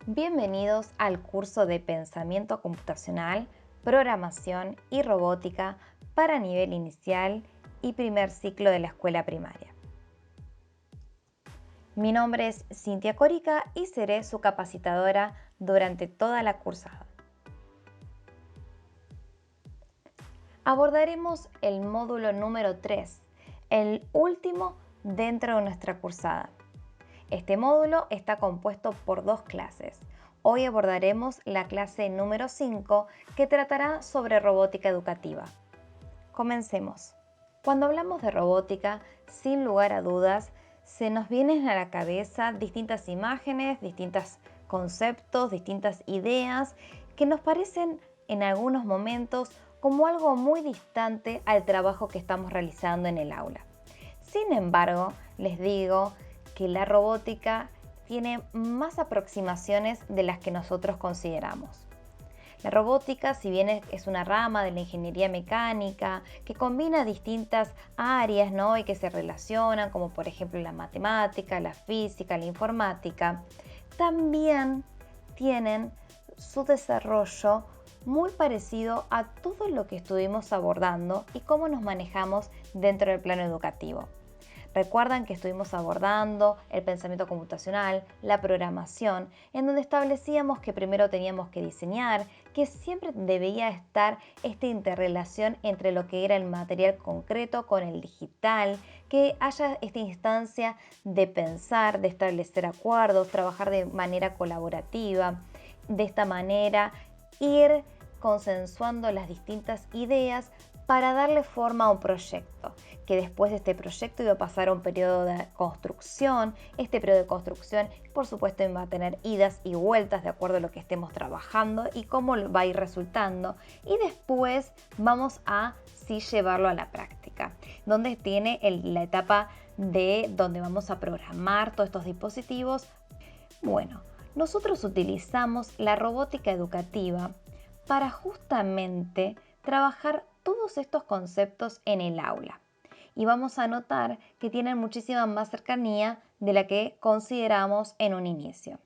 Bienvenidos al curso de Pensamiento Computacional, Programación y Robótica para nivel inicial y primer ciclo de la escuela primaria. Mi nombre es Cintia Corica y seré su capacitadora durante toda la cursada. Abordaremos el módulo número 3, el último dentro de nuestra cursada. Este módulo está compuesto por dos clases. Hoy abordaremos la clase número 5 que tratará sobre robótica educativa. Comencemos. Cuando hablamos de robótica, sin lugar a dudas, se nos vienen a la cabeza distintas imágenes, distintos conceptos, distintas ideas que nos parecen en algunos momentos como algo muy distante al trabajo que estamos realizando en el aula. Sin embargo, les digo que la robótica tiene más aproximaciones de las que nosotros consideramos. La robótica, si bien es una rama de la ingeniería mecánica que combina distintas áreas, ¿no? Y que se relacionan, como por ejemplo la matemática, la física, la informática, también tienen su desarrollo muy parecido a todo lo que estuvimos abordando y cómo nos manejamos dentro del plano educativo. Recuerdan que estuvimos abordando el pensamiento computacional, la programación, en donde establecíamos que primero teníamos que diseñar, que siempre debía estar esta interrelación entre lo que era el material concreto con el digital, que haya esta instancia de pensar, de establecer acuerdos, trabajar de manera colaborativa, de esta manera ir consensuando las distintas ideas para darle forma a un proyecto, que después de este proyecto iba a pasar a un periodo de construcción. Este periodo de construcción, por supuesto, va a tener idas y vueltas de acuerdo a lo que estemos trabajando y cómo va a ir resultando. Y después vamos a sí llevarlo a la práctica, donde tiene la etapa de donde vamos a programar todos estos dispositivos. Bueno, nosotros utilizamos la robótica educativa para justamente trabajar todos estos conceptos en el aula. Y vamos a notar que tienen muchísima más cercanía de la que consideramos en un inicio.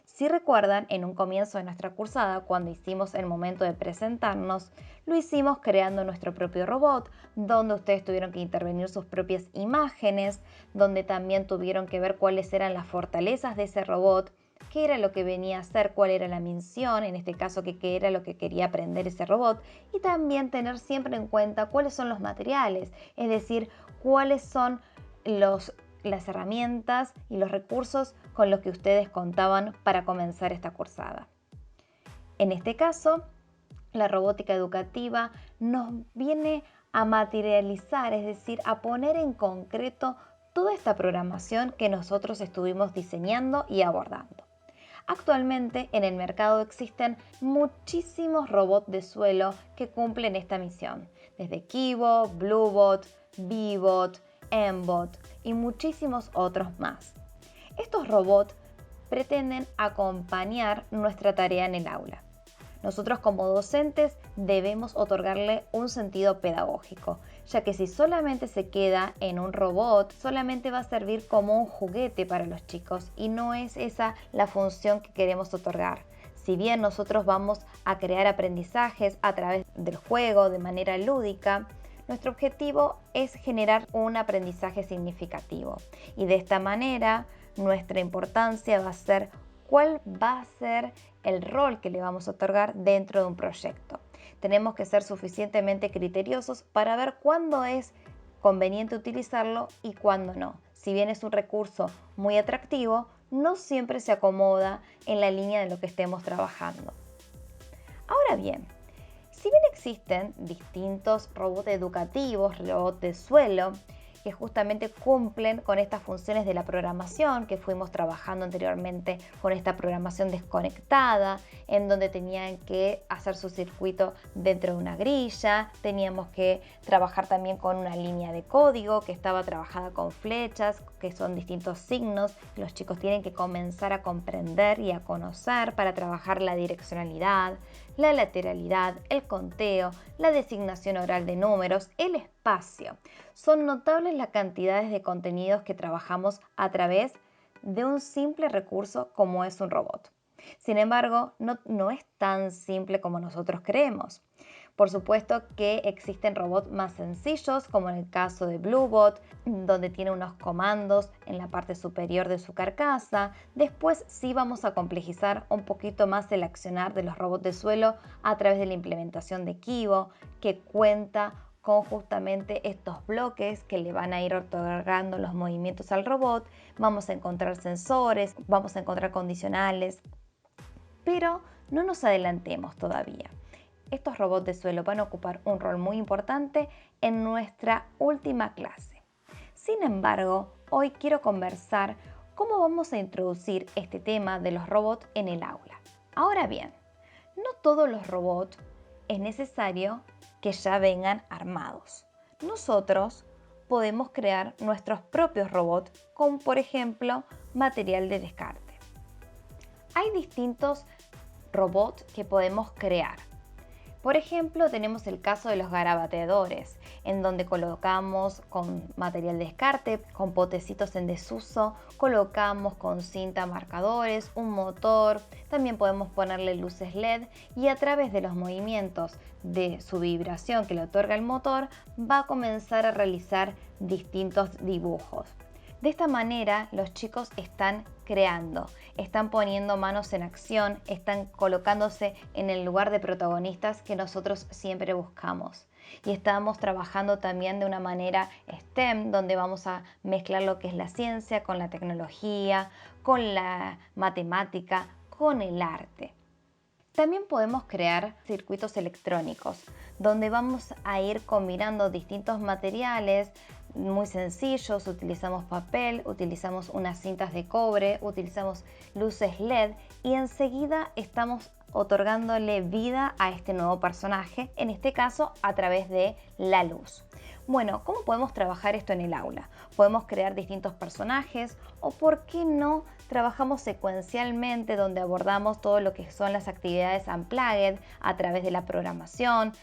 Si recuerdan, en un comienzo de nuestra cursada, cuando hicimos el momento de presentarnos, lo hicimos creando nuestro propio robot, donde ustedes tuvieron que intervenir sus propias imágenes, donde también tuvieron que ver cuáles eran las fortalezas de ese robot, qué era lo que venía a hacer, cuál era la misión, en este caso qué era lo que quería aprender ese robot, y también tener siempre en cuenta cuáles son los materiales, es decir, cuáles son las herramientas y los recursos con los que ustedes contaban para comenzar esta cursada. En este caso, la robótica educativa nos viene a materializar, es decir, a poner en concreto toda esta programación que nosotros estuvimos diseñando y abordando. Actualmente en el mercado existen muchísimos robots de suelo que cumplen esta misión, desde Kibo, Bluebot, Bebot, Mbot y muchísimos otros más. Estos robots pretenden acompañar nuestra tarea en el aula. Nosotros como docentes debemos otorgarle un sentido pedagógico, ya que si solamente se queda en un robot, solamente va a servir como un juguete para los chicos y no es esa la función que queremos otorgar. Si bien nosotros vamos a crear aprendizajes a través del juego de manera lúdica, nuestro objetivo es generar un aprendizaje significativo y de esta manera nuestra importancia va a ser cuál va a ser el rol que le vamos a otorgar dentro de un proyecto. Tenemos que ser suficientemente criteriosos para ver cuándo es conveniente utilizarlo y cuándo no. Si bien es un recurso muy atractivo, no siempre se acomoda en la línea de lo que estemos trabajando. Ahora bien, si bien existen distintos robots educativos, robots de suelo, que justamente cumplen con estas funciones de la programación que fuimos trabajando anteriormente con esta programación desconectada, en donde tenían que hacer su circuito dentro de una grilla, teníamos que trabajar también con una línea de código que estaba trabajada con flechas, que son distintos signos que los chicos tienen que comenzar a comprender y a conocer para trabajar la direccionalidad, la lateralidad, el conteo, la designación oral de números, el espacio. Son notables las cantidades de contenidos que trabajamos a través de un simple recurso como es un robot. Sin embargo, no es tan simple como nosotros creemos. Por supuesto que existen robots más sencillos, como en el caso de Bluebot, donde tiene unos comandos en la parte superior de su carcasa. Después sí vamos a complejizar un poquito más el accionar de los robots de suelo a través de la implementación de Kibo, que cuenta con justamente estos bloques que le van a ir otorgando los movimientos al robot. Vamos a encontrar sensores, vamos a encontrar condicionales, pero no nos adelantemos todavía. Estos robots de suelo van a ocupar un rol muy importante en nuestra última clase. Sin embargo, hoy quiero conversar cómo vamos a introducir este tema de los robots en el aula. Ahora bien, no todos los robots es necesario que ya vengan armados. Nosotros podemos crear nuestros propios robots con, por ejemplo, material de descarte. Hay distintos robots que podemos crear. Por ejemplo, tenemos el caso de los garabateadores, en donde colocamos con material de descarte, con potecitos en desuso, colocamos con cinta marcadores, un motor, también podemos ponerle luces LED y a través de los movimientos de su vibración que le otorga el motor, va a comenzar a realizar distintos dibujos. De esta manera, los chicos están creando, están poniendo manos en acción, están colocándose en el lugar de protagonistas que nosotros siempre buscamos. Y estamos trabajando también de una manera STEM, donde vamos a mezclar lo que es la ciencia con la tecnología, con la matemática, con el arte. También podemos crear circuitos electrónicos, donde vamos a ir combinando distintos materiales muy sencillos. Utilizamos papel, utilizamos unas cintas de cobre, utilizamos luces LED y enseguida estamos otorgándole vida a este nuevo personaje, en este caso a través de la luz. Bueno, ¿cómo podemos trabajar esto en el aula? Podemos crear distintos personajes o, ¿por qué no, trabajamos secuencialmente donde abordamos todo lo que son las actividades Unplugged a través de la programación?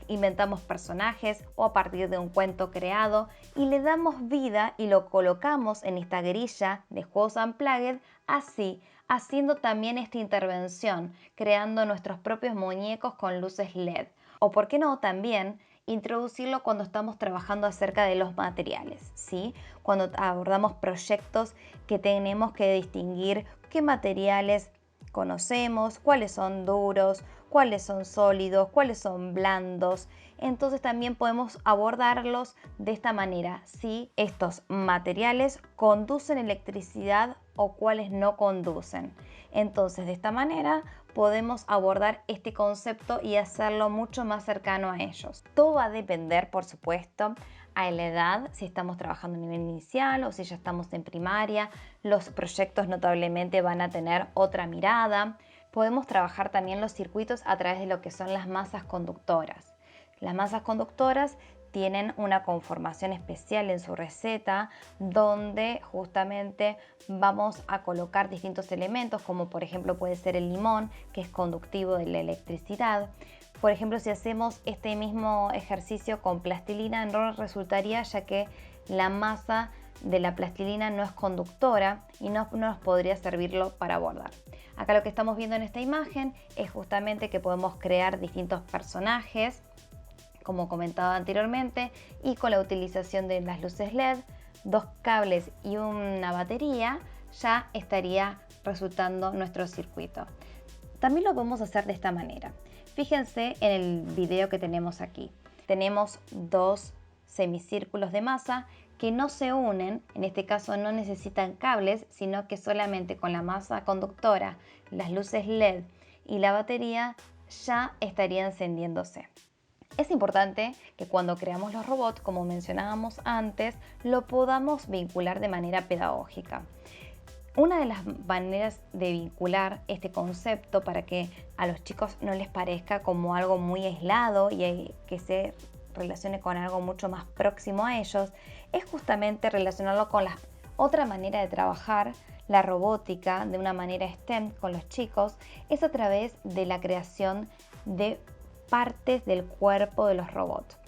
Inventamos personajes o a partir de un cuento creado y le damos vida y lo colocamos en esta grilla de juegos Unplugged, así haciendo también esta intervención, creando nuestros propios muñecos con luces LED. O por qué no, también introducirlo cuando estamos trabajando acerca de los materiales, ¿sí? Cuando abordamos proyectos que tenemos que distinguir qué materiales conocemos, cuáles son duros, cuáles son sólidos, cuáles son blandos. Entonces también podemos abordarlos de esta manera, si estos materiales conducen electricidad o cuáles no conducen. Entonces de esta manera podemos abordar este concepto y hacerlo mucho más cercano a ellos. Todo va a depender, por supuesto, a la edad, si estamos trabajando a nivel inicial o si ya estamos en primaria. Los proyectos notablemente van a tener otra mirada. Podemos trabajar también los circuitos a través de lo que son las masas conductoras. Las masas conductoras tienen una conformación especial en su receta, donde justamente vamos a colocar distintos elementos, como por ejemplo puede ser el limón, que es conductivo de la electricidad. Por ejemplo, si hacemos este mismo ejercicio con plastilina, no resultaría, ya que la masa de la plastilina no es conductora y no nos podría servirlo para bordar. Acá lo que estamos viendo en esta imagen es justamente que podemos crear distintos personajes, como comentaba anteriormente, y con la utilización de las luces LED, dos cables y una batería, ya estaría resultando nuestro circuito. También lo podemos hacer de esta manera. Fíjense en el video que tenemos aquí. Tenemos dos semicírculos de masa que no se unen, en este caso no necesitan cables, sino que solamente con la masa conductora, las luces LED y la batería ya estaría encendiéndose. Es importante que cuando creamos los robots, como mencionábamos antes, lo podamos vincular de manera pedagógica. Una de las maneras de vincular este concepto para que a los chicos no les parezca como algo muy aislado y que se relacione con algo mucho más próximo a ellos, es justamente relacionarlo con la otra manera de trabajar la robótica de una manera STEM con los chicos, es a través de la creación de partes del cuerpo de los robots.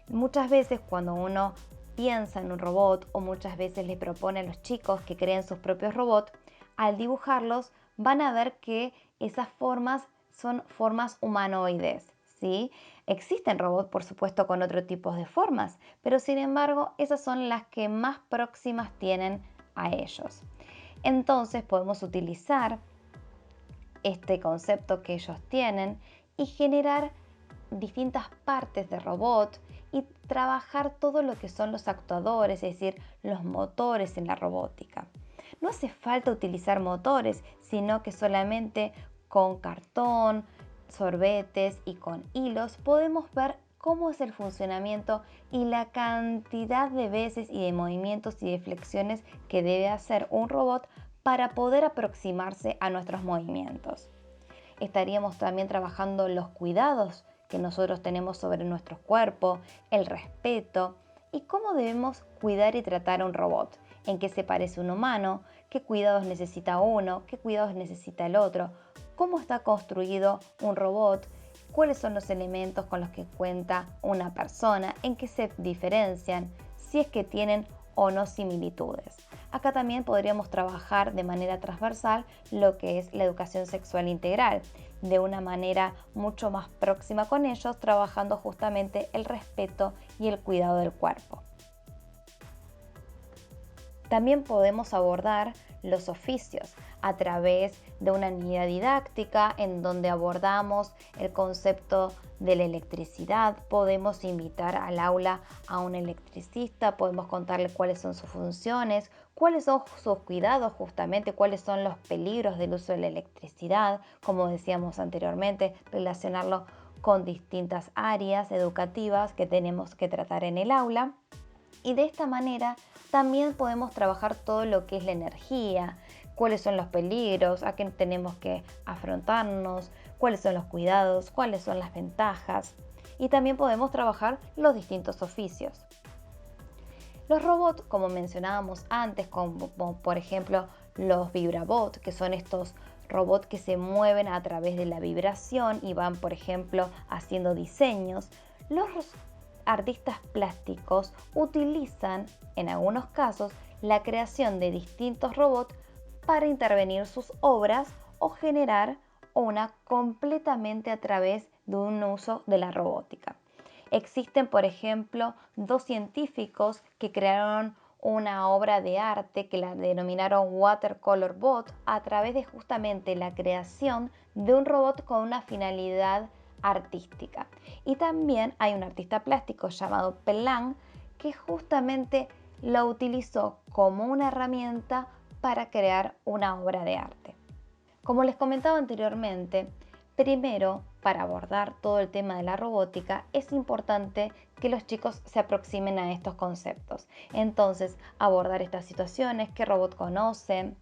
Muchas veces cuando uno piensa en un robot o muchas veces le propone a los chicos que creen sus propios robots, al dibujarlos van a ver que esas formas son formas humanoides, ¿sí? Existen robots, por supuesto, con otro tipo de formas, pero sin embargo, esas son las que más próximas tienen a ellos. Entonces podemos utilizar este concepto que ellos tienen y generar distintas partes de robot y trabajar todo lo que son los actuadores, es decir, los motores en la robótica. No hace falta utilizar motores, sino que solamente con cartón, sorbetes y con hilos podemos ver cómo es el funcionamiento y la cantidad de veces y de movimientos y de flexiones que debe hacer un robot para poder aproximarse a nuestros movimientos. Estaríamos también trabajando los cuidados que nosotros tenemos sobre nuestro cuerpo, el respeto y cómo debemos cuidar y tratar a un robot, en qué se parece un humano, qué cuidados necesita uno, qué cuidados necesita el otro, cómo está construido un robot, cuáles son los elementos con los que cuenta una persona, en qué se diferencian, si es que tienen o no similitudes. Acá también podríamos trabajar de manera transversal lo que es la educación sexual integral, de una manera mucho más próxima con ellos, trabajando justamente el respeto y el cuidado del cuerpo. También podemos abordar los oficios a través de una unidad didáctica en donde abordamos el concepto de la electricidad. Podemos invitar al aula a un electricista, podemos contarle cuáles son sus funciones, cuáles son sus cuidados justamente, cuáles son los peligros del uso de la electricidad, como decíamos anteriormente, relacionarlo con distintas áreas educativas que tenemos que tratar en el aula. Y de esta manera también podemos trabajar todo lo que es la energía, cuáles son los peligros, a qué tenemos que afrontarnos, cuáles son los cuidados, cuáles son las ventajas. Y también podemos trabajar los distintos oficios. Los robots, como mencionábamos antes, como por ejemplo los vibrabots, que son estos robots que se mueven a través de la vibración y van, por ejemplo, haciendo diseños. Los artistas plásticos utilizan, en algunos casos, la creación de distintos robots para intervenir sus obras o generar una completamente a través de un uso de la robótica. Existen, por ejemplo, dos científicos que crearon una obra de arte que la denominaron Watercolor Bot a través de justamente la creación de un robot con una finalidad artística. Y también hay un artista plástico llamado Pelang que justamente lo utilizó como una herramienta para crear una obra de arte. Como les comentaba anteriormente, primero, para abordar todo el tema de la robótica, es importante que los chicos se aproximen a estos conceptos. Entonces, abordar estas situaciones, qué robot conocen,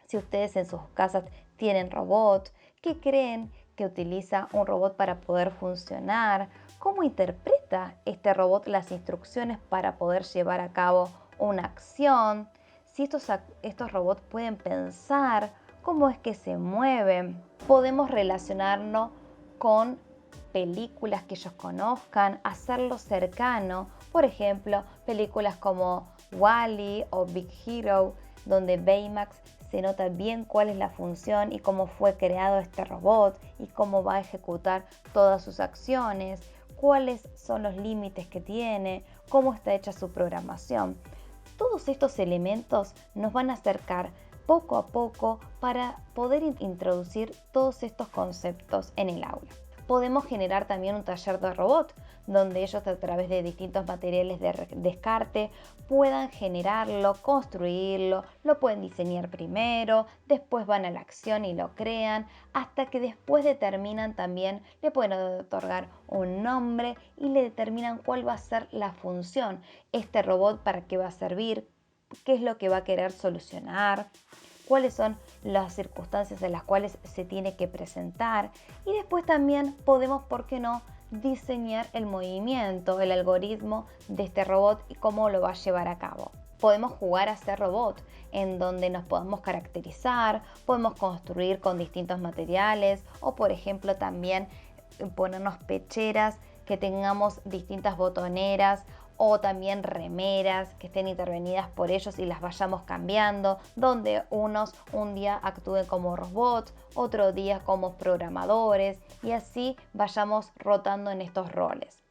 si ustedes en sus casas tienen robot, qué creen que utiliza un robot para poder funcionar, cómo interpreta este robot las instrucciones para poder llevar a cabo una acción, si estos robots pueden pensar, cómo es que se mueven. Podemos relacionarnos con películas que ellos conozcan, hacerlo cercano, por ejemplo, películas como Wall-E o Big Hero, donde Baymax se nota bien cuál es la función y cómo fue creado este robot y cómo va a ejecutar todas sus acciones, cuáles son los límites que tiene, cómo está hecha su programación. Todos estos elementos nos van a acercar poco a poco para poder introducir todos estos conceptos en el aula. Podemos generar también un taller de robot, donde ellos a través de distintos materiales de descarte puedan generarlo, construirlo, lo pueden diseñar primero, después van a la acción y lo crean, hasta que después determinan también, le pueden otorgar un nombre y le determinan cuál va a ser la función, este robot para qué va a servir, qué es lo que va a querer solucionar, cuáles son las circunstancias en las cuales se tiene que presentar y después también podemos, ¿por qué no?, diseñar el movimiento, el algoritmo de este robot y cómo lo va a llevar a cabo. Podemos jugar a ser robot, en donde nos podemos caracterizar, podemos construir con distintos materiales o, por ejemplo, también ponernos pecheras que tengamos distintas botoneras o también remeras que estén intervenidas por ellos y las vayamos cambiando, donde unos un día actúen como robots, otro día como programadores y así vayamos rotando en estos roles.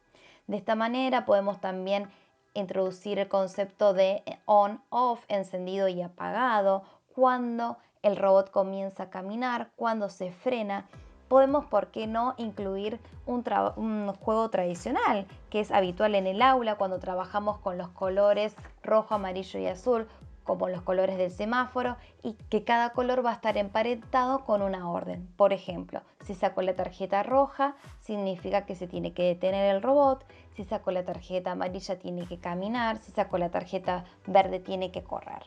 De esta manera podemos también introducir el concepto de on-off, encendido y apagado, cuando el robot comienza a caminar, cuando se frena. Podemos, ¿por qué no?, incluir un juego tradicional que es habitual en el aula cuando trabajamos con los colores rojo, amarillo y azul, como los colores del semáforo, y que cada color va a estar emparentado con una orden. Por ejemplo, si saco la tarjeta roja, significa que se tiene que detener el robot. Si saco la tarjeta amarilla, tiene que caminar. Si saco la tarjeta verde, tiene que correr.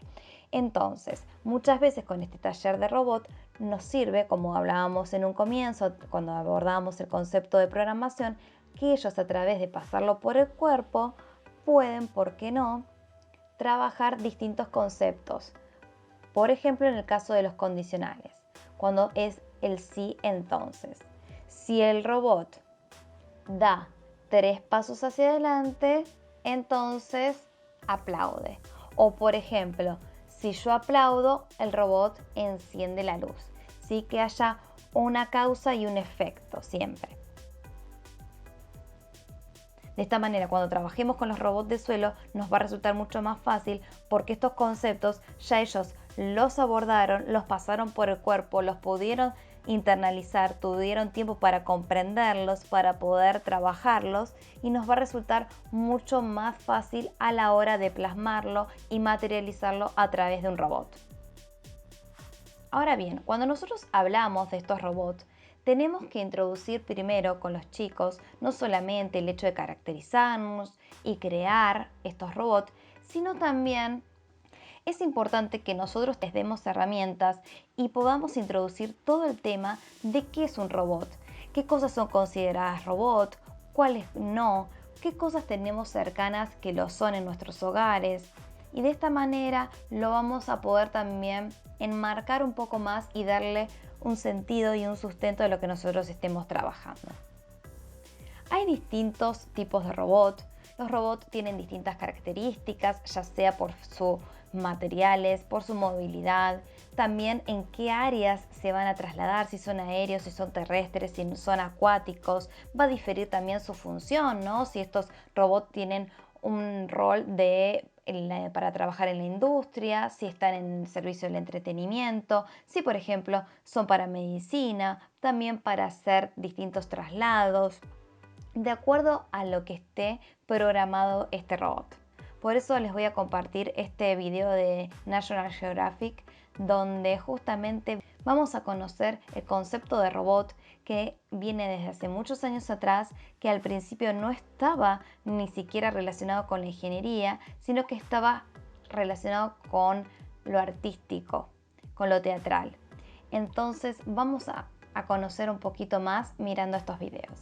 Entonces, muchas veces con este taller de robot nos sirve, como hablábamos en un comienzo, cuando abordábamos el concepto de programación, que ellos, a través de pasarlo por el cuerpo, pueden, ¿por qué no?, trabajar distintos conceptos. Por ejemplo, en el caso de los condicionales, cuando es el sí entonces. Si el robot da 3 pasos hacia adelante, entonces aplaude. O por ejemplo, si yo aplaudo, el robot enciende la luz. Sí, que haya una causa y un efecto siempre. De esta manera, cuando trabajemos con los robots de suelo, nos va a resultar mucho más fácil porque estos conceptos ya ellos los abordaron, los pasaron por el cuerpo, los pudieron internalizar, tuvieron tiempo para comprenderlos, para poder trabajarlos y nos va a resultar mucho más fácil a la hora de plasmarlo y materializarlo a través de un robot. Ahora bien, cuando nosotros hablamos de estos robots, tenemos que introducir primero con los chicos no solamente el hecho de caracterizarnos y crear estos robots, sino también es importante que nosotros les demos herramientas y podamos introducir todo el tema de qué es un robot, qué cosas son consideradas robot, cuáles no, qué cosas tenemos cercanas que lo son en nuestros hogares. Y de esta manera lo vamos a poder también enmarcar un poco más y darle un sentido y un sustento de lo que nosotros estemos trabajando. Hay distintos tipos de robots. Los robots tienen distintas características, ya sea por sus materiales, por su movilidad, también en qué áreas se van a trasladar, si son aéreos, si son terrestres, si son acuáticos. Va a diferir también su función, ¿no? Si estos robots tienen un rol para trabajar en la industria, si están en el servicio del entretenimiento, si por ejemplo son para medicina, también para hacer distintos traslados, de acuerdo a lo que esté programado este robot. Por eso les voy a compartir este video de National Geographic, donde justamente vamos a conocer el concepto de robot que viene desde hace muchos años atrás, que al principio no estaba ni siquiera relacionado con la ingeniería, sino que estaba relacionado con lo artístico, con lo teatral. Entonces vamos a conocer un poquito más mirando estos videos.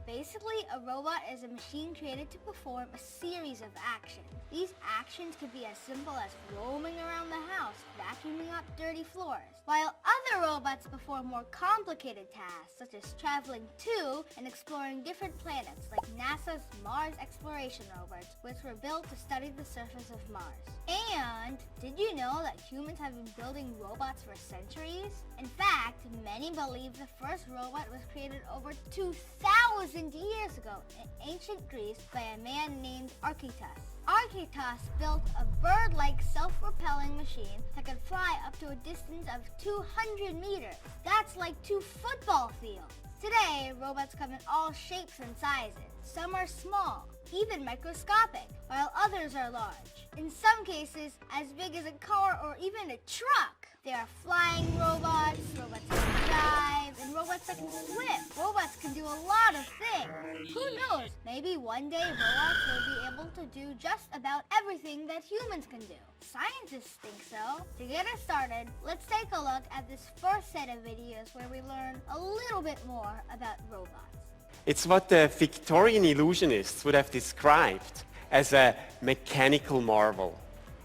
Basically, a robot is a machine created to perform a series of actions. These actions could be as simple as roaming around the house, vacuuming up dirty floors, while other robots perform more complicated tasks, such as traveling to and exploring different planets, like NASA's Mars exploration rovers, which were built to study the surface of Mars. And did you know that humans have been building robots for centuries? In fact, many believe the first robot was created over 2,000 years ago in ancient Greece by a man named Archytas. Archytas built a bird-like self-propelling machine that could fly up to a distance of 200 meters. That's like 2 football fields. Today, robots come in all shapes and sizes. Some are small, even microscopic, while others are large. In some cases, as big as a car or even a truck. There are flying robots, robots that can dive, and robots that can swim. Robots can do a lot of things. Who knows? Maybe one day robots will be able to do just about everything that humans can do. Scientists think so. To get us started, let's take a look at this first set of videos where we learn a little bit more about robots. It's what the Victorian illusionists would have described as a mechanical marvel,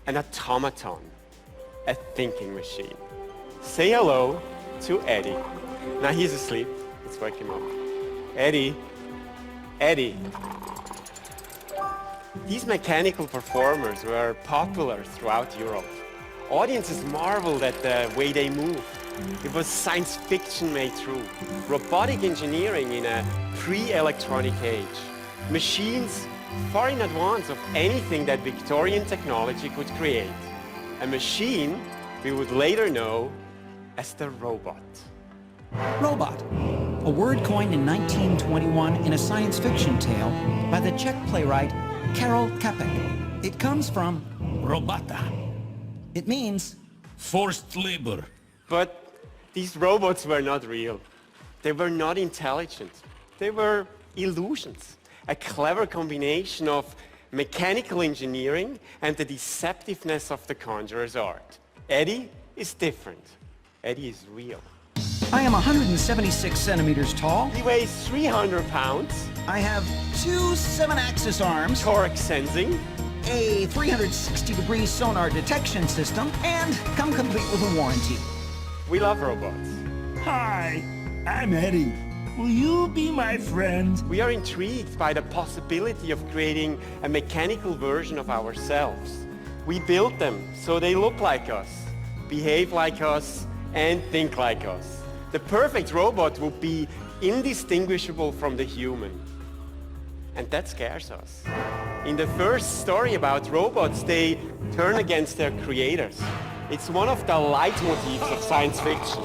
an automaton, a thinking machine. Say hello to Eddie. Now he's asleep. Let's wake him up. Eddie. Eddie. These mechanical performers were popular throughout Europe. Audiences marveled at the way they move. It was science fiction made true. Robotic engineering in a pre-electronic age. Machines far in advance of anything that Victorian technology could create. A machine we would later know as the robot. Robot, a word coined in 1921 in a science fiction tale by the Czech playwright Karel Čapek. It comes from robota. It means forced labor. But these robots were not real. They were not intelligent. They were illusions, a clever combination of mechanical engineering and the deceptiveness of the conjurer's art. Eddie is different. Eddie is real. I am 176 centimeters tall. He weighs 300 pounds. I have two 7-axis arms, Torque sensing. a 360-degree sonar detection system, and come complete with a warranty. We love robots. Hi, I'm Eddie. Will you be my friend? We are intrigued by the possibility of creating a mechanical version of ourselves. We built them so they look like us, behave like us, and think like us. The perfect robot would be indistinguishable from the human. And that scares us. In the first story about robots, they turn against their creators. It's one of the leitmotifs of science fiction.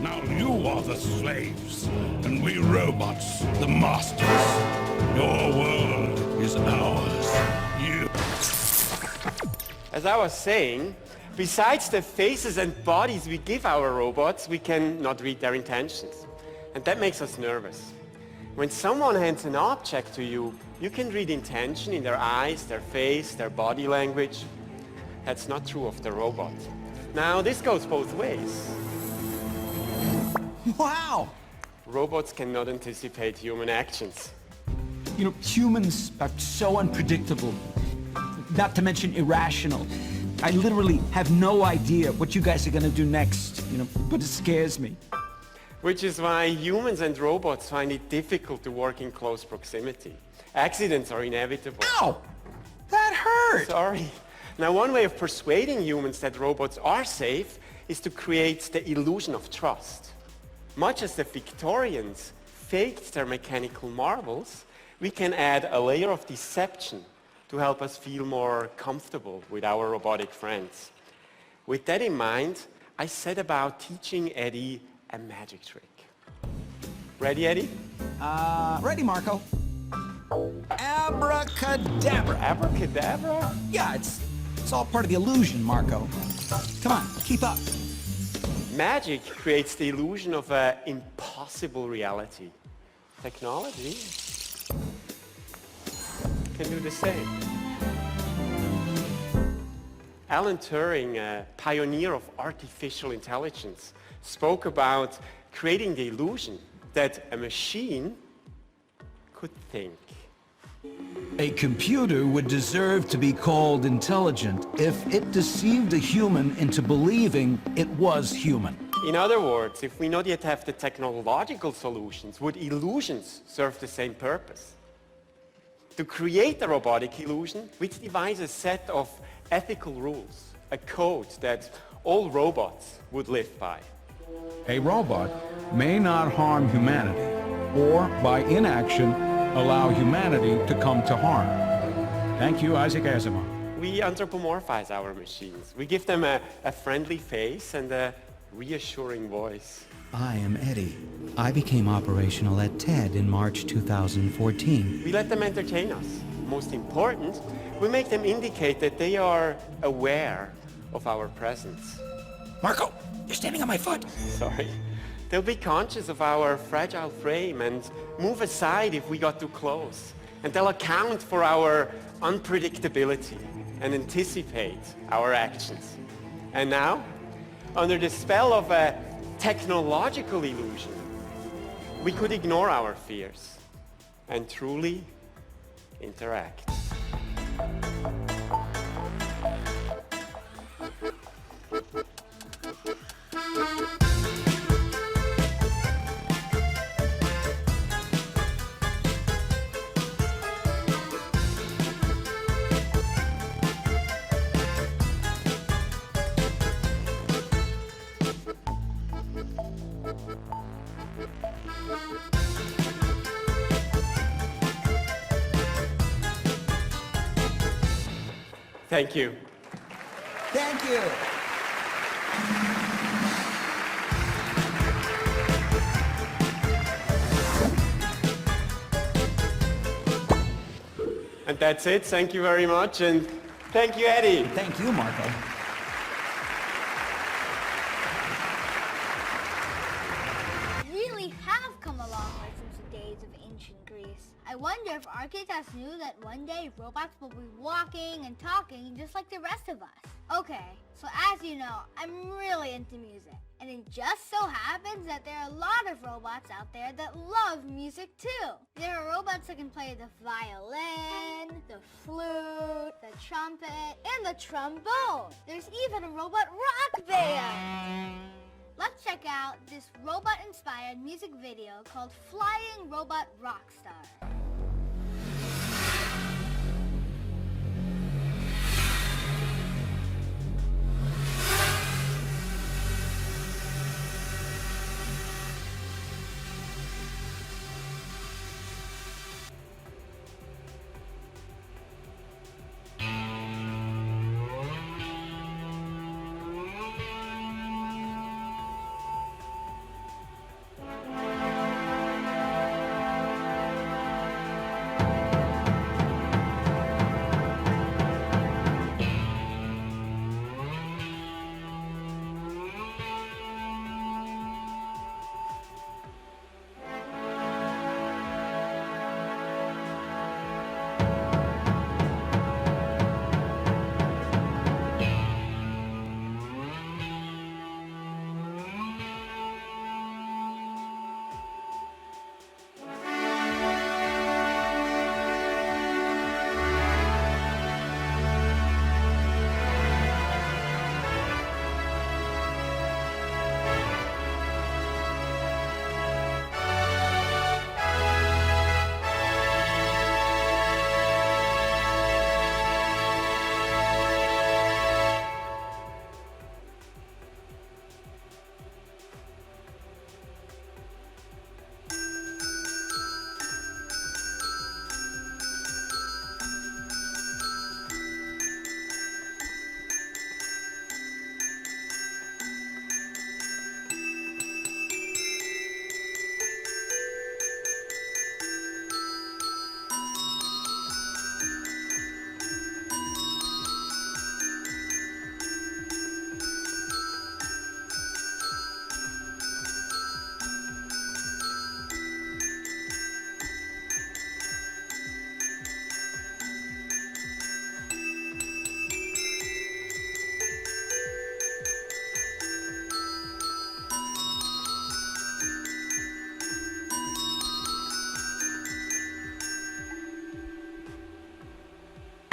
Now you are the slaves, and we robots, the masters. Your world is ours. You... As I was saying, besides the faces and bodies we give our robots, we cannot read their intentions. And that makes us nervous. When someone hands an object to you, you can read intention in their eyes, their face, their body language. That's not true of the robot. Now, this goes both ways. Wow! Robots cannot anticipate human actions. You know, humans are so unpredictable, not to mention irrational. I literally have no idea what you guys are gonna do next, but it scares me. Which is why humans and robots find it difficult to work in close proximity. Accidents are inevitable. Ow! That hurt! Sorry. Now, one way of persuading humans that robots are safe is to create the illusion of trust. Much as the Victorians faked their mechanical marvels, we can add a layer of deception to help us feel more comfortable with our robotic friends. With that in mind, I set about teaching Eddie a magic trick. Ready, Eddie? Ready, Marco. Abracadabra. Abracadabra? Yeah, it's all part of the illusion, Marco. Come on, keep up. Magic creates the illusion of an impossible reality. Technology can do the same. Alan Turing, a pioneer of artificial intelligence, spoke about creating the illusion that a machine could think. A computer would deserve to be called intelligent if it deceived a human into believing it was human. In other words, if we not yet have the technological solutions, would illusions serve the same purpose? To create a robotic illusion, we devise a set of ethical rules, a code that all robots would live by. A robot may not harm humanity, or by inaction, allow humanity to come to harm. Thank you, Isaac Asimov. We anthropomorphize our machines. We give them a friendly face and a reassuring voice. I am Eddie. I became operational at TED in March 2014. We let them entertain us. Most important, we make them indicate that they are aware of our presence. Marco, you're standing on my foot. Sorry. They'll be conscious of our fragile frame and move aside if we got too close. And they'll account for our unpredictability and anticipate our actions. And now, under the spell of a technological illusion, we could ignore our fears and truly interact. Thank you. Thank you. And that's it. Thank you very much. And thank you, Eddie. Thank you, Marco. Really have come a long way since the days of ancient Greece. I wonder if architects knew that one day robots will be walking and talking just like the rest of us. Okay, so as you know, I'm really into music. And it just so happens that there are a lot of robots out there that love music too. There are robots that can play the violin, the flute, the trumpet, and the trombone. There's even a robot rock band. Let's check out this robot-inspired music video called Flying Robot Rockstar.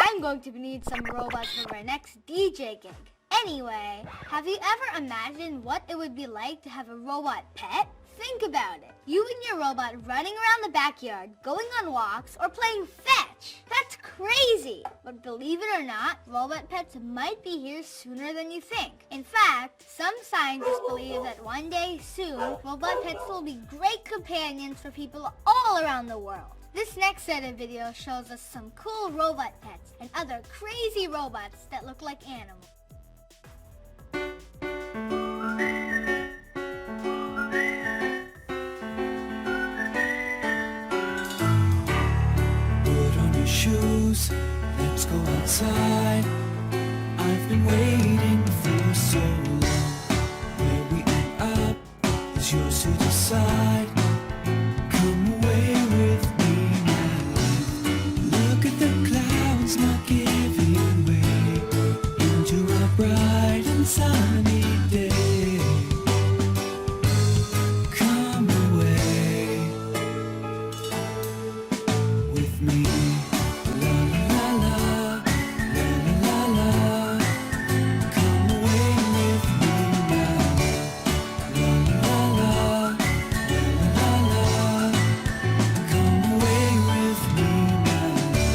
I'm going to need some robots for my next DJ gig. Anyway, have you ever imagined what it would be like to have a robot pet? Think about it. You and your robot running around the backyard, going on walks, or playing fetch. That's crazy. But believe it or not, robot pets might be here sooner than you think. In fact, some scientists believe that one day soon, robot pets will be great companions for people all around the world. This next set of videos shows us some cool robot pets and other crazy robots that look like animals. Put on your shoes, let's go outside. I've been waiting for so long. Where we end up is yours to decide. Come away with me, my love. Look at the clouds not giving way into a bright and sunny day. Come away with me. La la la la, la la la la. Come away with me, my love. La la la, la la la. Come away with me, my love.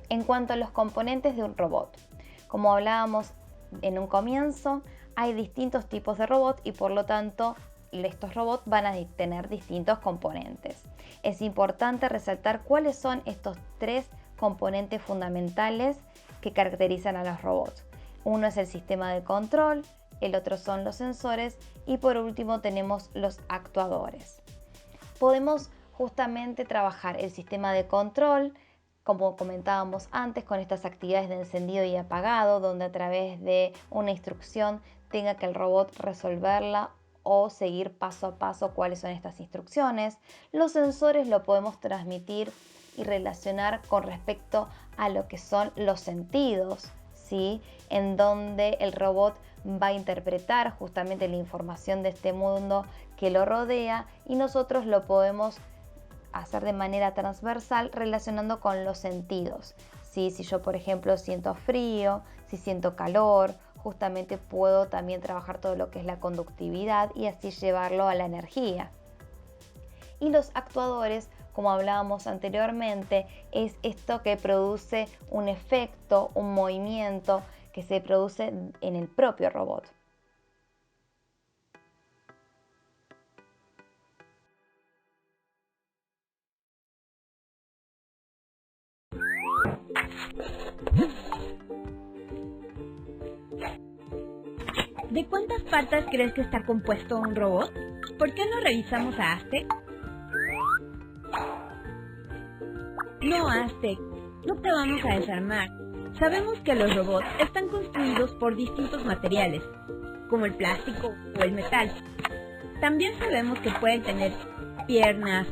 En cuanto a los componentes de un robot, como hablábamos en un comienzo, hay distintos tipos de robot y por lo tanto estos robots van a tener distintos componentes. Es importante resaltar cuáles son estos 3 componentes fundamentales que caracterizan a los robots. Uno es el sistema de control, el otro son los sensores y por último tenemos los actuadores. Podemos justamente trabajar el sistema de control, como comentábamos antes, con estas actividades de encendido y apagado, donde a través de una instrucción tenga que el robot resolverla o seguir paso a paso cuáles son estas instrucciones. Los sensores lo podemos transmitir y relacionar con respecto a lo que son los sentidos, ¿sí? En donde el robot va a interpretar justamente la información de este mundo que lo rodea y nosotros lo podemos hacer de manera transversal relacionando con los sentidos, ¿sí? Si yo por ejemplo siento frío, si siento calor, justamente puedo también trabajar todo lo que es la conductividad y así llevarlo a la energía. Y los actuadores, como hablábamos anteriormente, es esto que produce un efecto, un movimiento que se produce en el propio robot. ¿De cuántas partes crees que está compuesto un robot? ¿Por qué no revisamos a Aztec? No, Aztec, no te vamos a desarmar. Sabemos que los robots están construidos por distintos materiales, como el plástico o el metal. También sabemos que pueden tener piernas,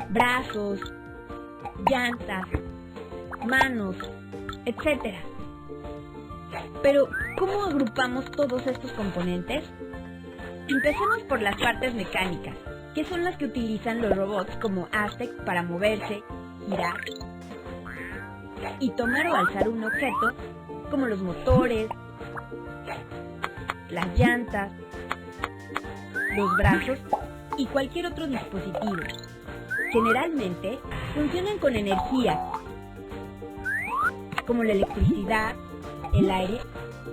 brazos, llantas, manos, etc. Pero, ¿cómo agrupamos todos estos componentes? Empecemos por las partes mecánicas, que son las que utilizan los robots como Aztec para moverse, girar y tomar o alzar un objeto, como los motores, las llantas, los brazos y cualquier otro dispositivo. Generalmente funcionan con energía, como la electricidad, el aire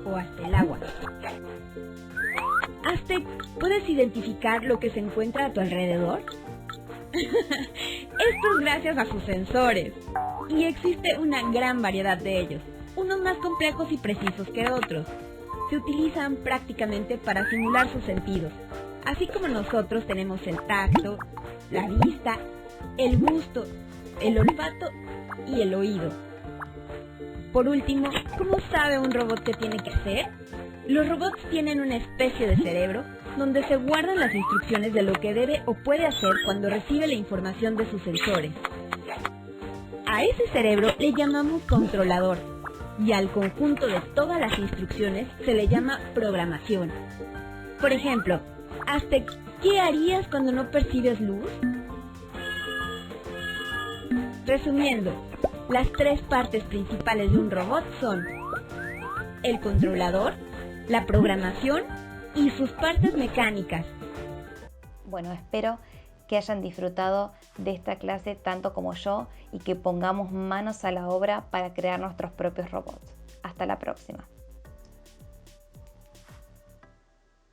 o hasta el agua. Aztec, ¿puedes identificar lo que se encuentra a tu alrededor? Esto es gracias a sus sensores. Y existe una gran variedad de ellos, unos más complejos y precisos que otros. Se utilizan prácticamente para simular sus sentidos, así como nosotros tenemos el tacto, la vista, el gusto, el olfato y el oído. Por último, ¿cómo sabe un robot qué tiene que hacer? Los robots tienen una especie de cerebro donde se guardan las instrucciones de lo que debe o puede hacer cuando recibe la información de sus sensores. A ese cerebro le llamamos controlador y al conjunto de todas las instrucciones se le llama programación. Por ejemplo, Aztec, ¿qué harías cuando no percibes luz? Resumiendo, las 3 partes principales de un robot son el controlador, la programación y sus partes mecánicas. Bueno, espero que hayan disfrutado de esta clase tanto como yo y que pongamos manos a la obra para crear nuestros propios robots. Hasta la próxima.